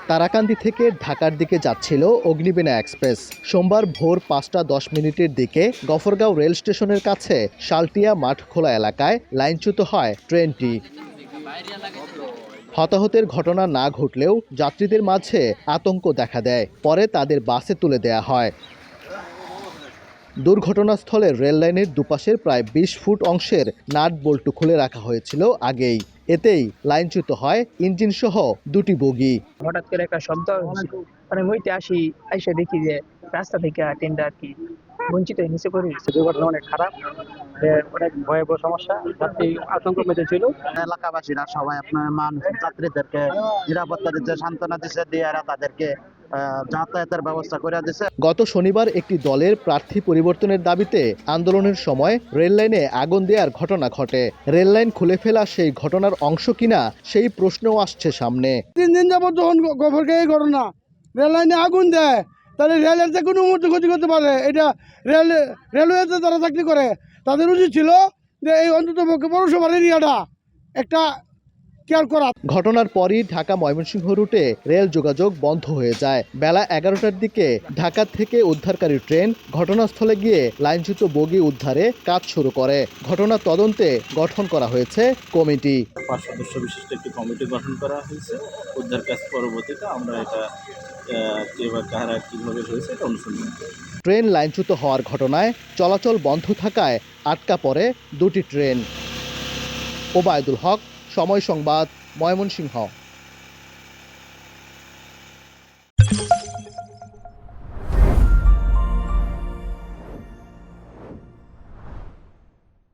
তারাকান্দি থেকে ঢাকার দিকে যাচ্ছিল অগ্নিবীণা এক্সপ্রেস। সোমবার ভোর ৫টা ১০ মিনিটের দিকে গফরগাঁও রেল স্টেশনের কাছে শালটিয়া মাঠখোলা এলাকায় লাইনচ্যুত হয় ট্রেনটি। হতাহতের ঘটনা না ঘটলেও যাত্রীদের মাঝে আতঙ্ক দেখা দেয়। পরে তাদের বাসে তুলে দেয়া হয়। দুর্ঘটনাস্থলে রেললাইনের দুপাশের প্রায় ২০ ফুট অংশের নাট বল্টু খুলে রাখা হয়েছিল আগেই। এতেই লাইনচ্যুত হয় ইঞ্জিনসহ দুটি বগি। হঠাৎ করে একটা শব্দ মানে হইতে আসি, আইসা দেখি যে রাস্তা থেকে ট্রেনটা আর কি বঞ্চিত হয়ে নিচে পড়ে গেছে। দুর্ঘটনা অনেক খারাপ, অনেক ভয়াবহ সমস্যা, যাত্রী আতঙ্ক মেতে ছিল। এলাকাবাসীরা সবাই আপনার মানুষ যাত্রীদেরকে নিরাপত্তা দিচ্ছে, সান্ত্বনা দিচ্ছে, দিয়ে তাদেরকে যাতায়াতের ব্যবস্থা করে দিচ্ছে। গত শনিবার একটি দলের প্রার্থী পরিবর্তনের দাবিতে আন্দোলনের সময় রেললাইনে আগুন দেওয়ার ঘটনা ঘটে। রেললাইন খুলে ফেলা সেই ঘটনার অংশ কিনা সেই প্রশ্নও আসছে সামনে। ৩ দিন যাবত যখন গফরগাঁও এই ঘটনা, রেললাইনে আগুন দেয়, তাহলে রেলের যে কোনো মুহূর্তে ক্ষতি করতে পারে। এটা রেলওয়েতে যারা চাকরি করে তাদের উচিত ছিল যে এই অন্তত পৌরসভার এরিয়াটা একটা কেয়ার করা। ঘটনার পরই ঢাকা ময়মনসিংহ রুটে রেল যোগাযোগ বন্ধ হয়ে যায়। বেলা ১১টার দিকে ঢাকা থেকে উদ্ধারকারী ট্রেন ঘটনাস্থলে গিয়ে লাইনচ্যুত বগি উদ্ধারে কাজ শুরু করে। ঘটনা তদন্তে গঠন করা হয়েছে কমিটি। ৫ সদস্য বিশিষ্ট একটি কমিটি গঠন করা হয়েছে। উদ্ধার কাজ পরবর্তীতে আমরা এটা কারা কীভাবে হয়েছে এটা অনুসন্ধান করব। ট্রেন লাইনচ্যুত হওয়ার ঘটনায় চলাচল বন্ধ থাকায় আটকা পড়ে দুটি ট্রেন। ওবায়দুল হক, সময় সংবাদ, ময়মনসিংহ।